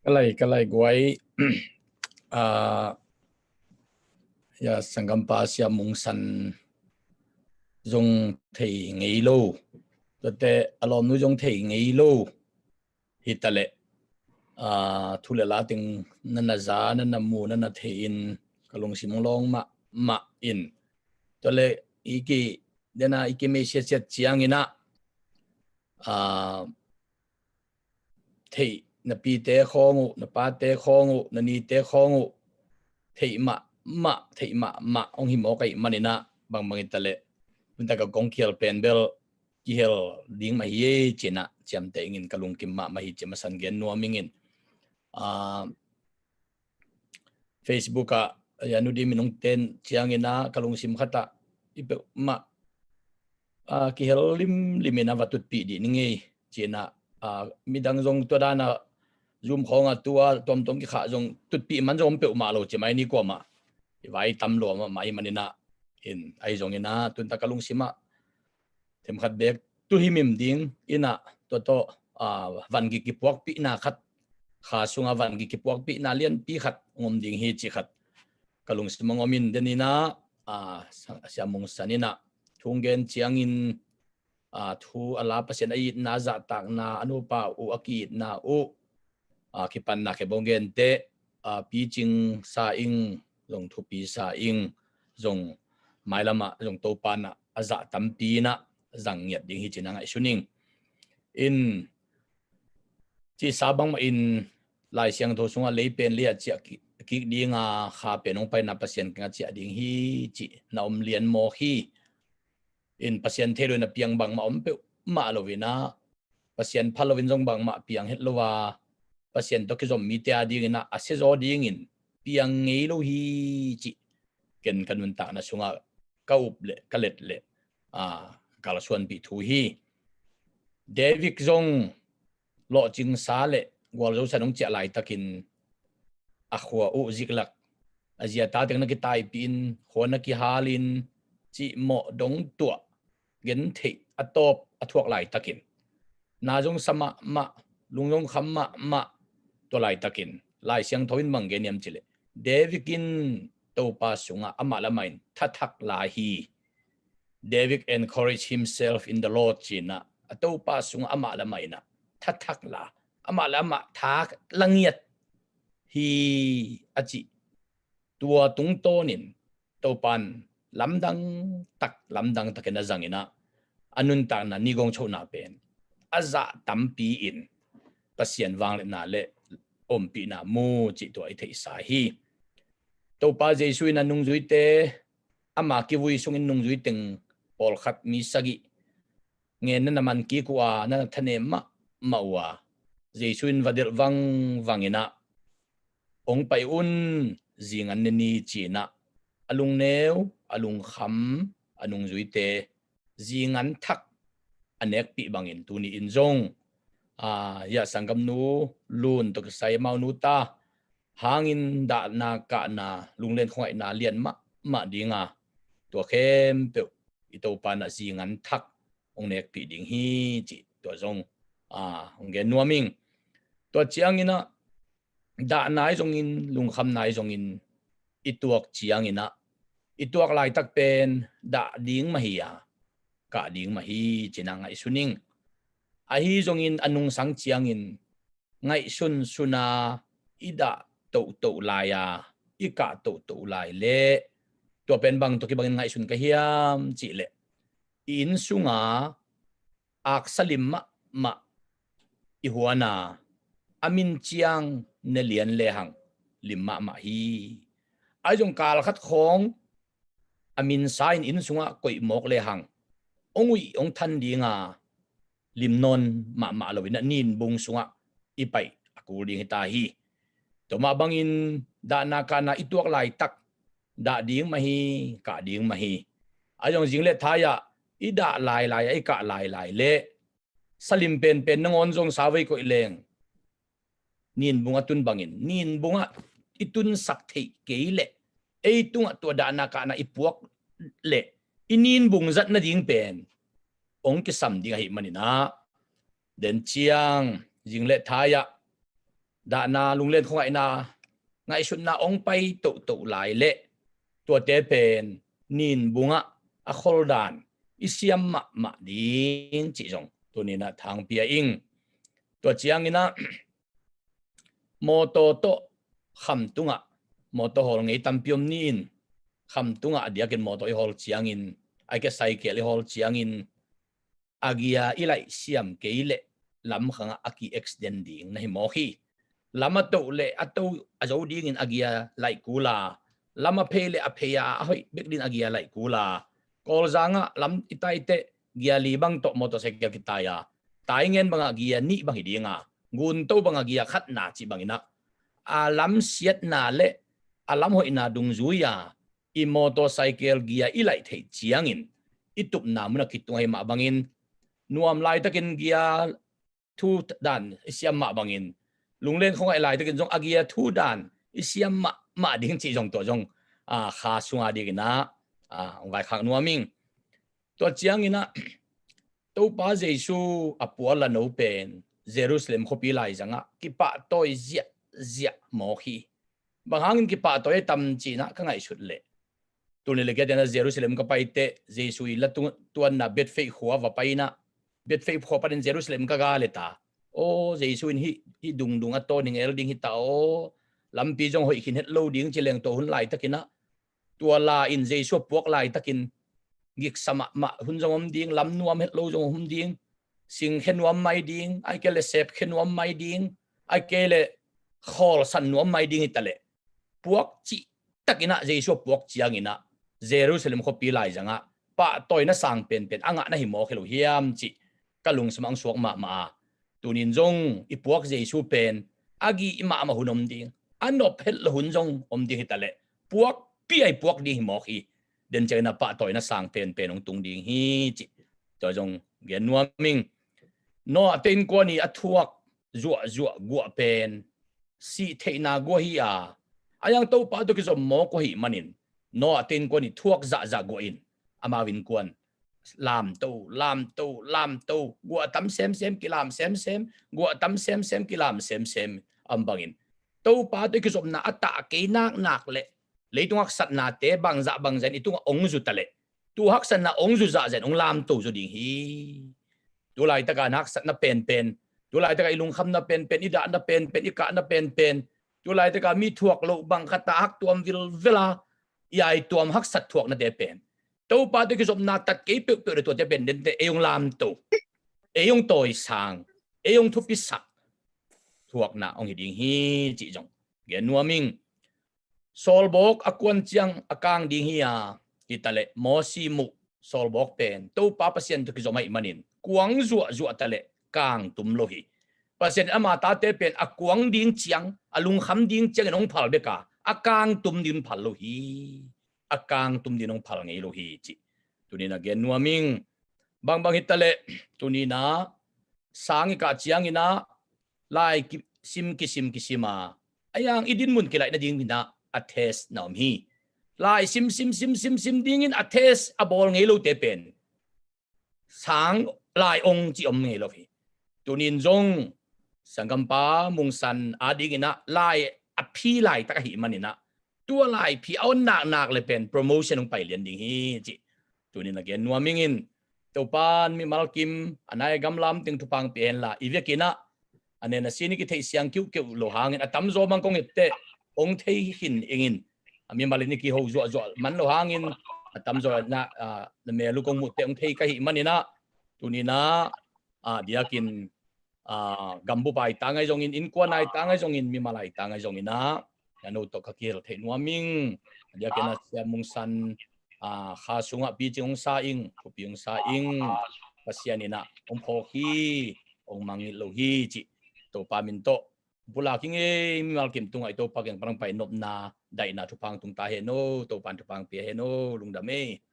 Kalai guai ya sangam pa sia mung san zong thei ngei lo te alom nu zong thei ngei lo hitale thule la ting nana za nana mu nana thei in kalung simong long ma in tole iki dena iki me sia sia chiang ina thei na pi te khongu na pa te khongu na ni te khongu thei ma ong hi mo kai manina bang bang itale punta ka gong kiel pen bel ki hel ding ma ye china cham te ngin kalung kim ma hi chema san gen no mingin Facebook ya nu di minung ten chiang ina kalung sim khata ipe ma ki hel limina watut pi di ningi china midang zong to dana zoom khonga tua tom ki kha zong tut pi man zong pe ma lo chemai ni ko ma vai tam lo ma mai manina in ai zong ina tun ta kalung sima them khat bek tu himim ding ina to van gi ki puak pi na khat kha sunga van gi ki puak pi na lian pi khat ngom ding hi chi khat kalung sima ngomin denina siamung sanina thungen chiangin thu ala pasien ai na za tak na anu pa u aki na u kipan na ke bongen te pi ching sa ing zong thu pi sa ing zong mailama zong to pa na aza tampi na zang yat ding hi chinang ai suning in chi sabang ma in lai siang tho sunga lei pen lia chi ki dinga kha penong pai na pasien ka chi ding hi chi na lian mo hi in pasien thelo na piang bang ma pe ma lovina pasien phalovin jong bang ma piang het lowa pasien to ki zom mi te ding na ase zo ding in piang ngei lo hi chi ken kanun ta na sunga kaup le kalet le kalasuan pi thu hi David zong lo ching sa le gwal zo sanong chia lai takin akhwa u ziklak azia ta teng na ki tai pin khona ki halin chi mo dong tua gen thei atop athuak lai takin na jong sama ma lungjong kham ma to lai takin lai siang thoin mang gen yam chile David in to pa sunga amala main thathak la hi David encouraged himself in the Lord china to pa sunga amala maina thathak la amala ma thak langiat hi achi tua tung tonin to pan lamdang takena zangina anun ta na nigong chona pen aza tampi in pasien wang le na le ompi na mu chi to ai thei sa hi to pa jesu na nung zui te ama ki vui sung in nung zui teng pol khat mi sagi ngen na man ki kwa na thane ma wa jesu in vadel wangina ong pai un zingan ni china alung neu alung kham anung zui te zingan thak anek pi bangin tuni inzong ya sangam nu lun to sai mau nu ta hangin da na ka na lunglen khoi na lian ma dinga to khem pe ito pa na zingan thak ong nek pi ding hi chi to zong ong gen nuaming to chiang ina da nai zong in lung kham nai zong in ituak chiang ina ituak lai tak pen da ding ma hi ka ding ma hi chinang ai suning hi zong in anung sang chiang in ngai suna ida to lai ika to lai le to pen bang to ki bang ngai sun ka hiam chi le in sunga ak salim ma ihuana amin chiang ne lian le hang limma ma hi ai jong kal khat khong amin sain in sunga koi mok le hang ongui ong than dinga limnon ma lo na nin bung sunga ipai aku ding ta hi to ma bangin da na kana ituak lai tak da ding ma hi ka ding ma hi ai jong jing le thaya ida lai ai ka lai le salim pen nangon jong sawei ko ileng nin bunga tun bangin nin bunga itun sak thei keile ei tunga to da na ka na ipuak le inin bung zat na ding pen ong ki sam ding hi manina den chiang jing le thaya đã na lung lên không ai na ngay xuân na ông bay tụ lại lệ tua tế bền nhìn bunga a khol đàn isiam ma ding chỉ rong tu ni na thang pia ing tua chiang ina moto to kham tunga moto hol ngai tampiom ni in kham tunga dia ken moto i hol chiang in ai ke sai ke le hol chiang in agia ilai siam ke ile lam khanga aki extend ding nei mo hi lama to le ato azo ding in agia lai kula lama phele apheya hoi beklin agia lai kula kol zanga lam itai te gia li bang to motorcycle kitaya taingen banga gia ni bang hidinga gun to banga gia khat na chi bangina alam siat na le alam hoi na dung zuya i motorcycle gia ilai thei chiangin itup na muna kitungai ma bangin nuam lai takin gia thu dan siam ma bangin lung lên không ai lại takin jong agia thu dan siam ma ding chi jong to jong kha sunga di na ngai khang nuaming to chiang ina to pa jesu apua la no pen Jerusalem khopi lai janga ki pa toy zia mo hi bang hangin ki pa toy tam chi na ka ngai sut le tu ni le ke na Jerusalem ka pai te jesu i la tuan na bet fe khuwa wa pai na bet fe khuwa pa in Jerusalem ka ga le ta o jesu in hi dung dung a to ning el ding hi ta o lampi jong hoi khin het lo ding chi leng to hun lai takina tua la in jesu puak lai takin gik sama ma hun jong om ding lam nuam het lo jong hum ding sing khen nuam mai ding ai ke le sep khen nuam mai ding ai ke le khol san nuam mai ding itale puak chi takina jesu puak chiang ina Jerusalem ko pilai janga pa toy na sang pen anga na hi mo khelo hiam chi kalung samang suak ma tunin jong ipuak jesu pen agi ima ma hunom ding anop het lo hun jong om ding hitale puak pi ai puak ding hi mo hi den chena pa toy na sang pen ong tung ding hi chi to jong gen nuaming no ten ko ni athuak zua gua pen si theina go hi ayang to pa to ki zo mo ko hi manin no ten ko ni thuak za go in amawin kwan lam to gua tam sem ki lam sem gua tam sem ki lam sem ambangin to pa to ki zo na ata ke nak le leitung hak sat na te bang zen itung ong zu tale tu hak san na ong zu za zen ong lam to zo ding hi tu lai ta ka nak sat na pen tu lai ta ka ilung kham na pen ida na pen ika na pen tu lai ta ka mi thuak lo bang khata hak tuam vela yai tuam hak sat thuak na te pen to pa to ki som na tat ke pe to te pen den te eyong lam to eyong toy sang eyong thu pi sak thuak na ong hi ding hi chi jong gen nuaming solbok akwan chiang akang ding hiya kitale mosi mu solbok pen to pa pasien to ki zomai manin kuang zua tale kang tum lohi pasien ama ta te pen akwang ding chiang alung kham ding chiang nong phal beka akang tum din phal lohi akang tum din nong phal ngei lohi chi tunina gen nuaming bang hitale tunina sangi ka chiang ina lai sim kisima ayang idin mun kilai na ding na athes naum hi lai sim ding in athes abol ngei lo te pen sang lai ong chi om ngei lo hi tunin jong sangkampa mungsan ading ina lai aphi lai ta hi manina tua lai phi on nak le pen promotion ong pai lian ding hi chi tunin again nuaming in topan mi malkim anai gamlam ting tupang pen la ivekina anena sini ki thei siang kyu lo hangin atam zo mang kong ette ong thei hin engin ami malini ki ho zo man lo hangin atam zo na me lu kong mu te ong thei ka hi manina tunina diakin gambu pai tangai jongin in kwa nai tangai jongin mi malai tangai jongina yano to kakil thei nuaming diakena sia mungsan kha sunga pi chong sa ing piung sa ing pasianina ong phoki ong mangil lo hi chi to pamin to pula king mi malkim tung ai to pakyang parang pai nop na dai na thupang tung ta he no to pan thupang pe he no lungdame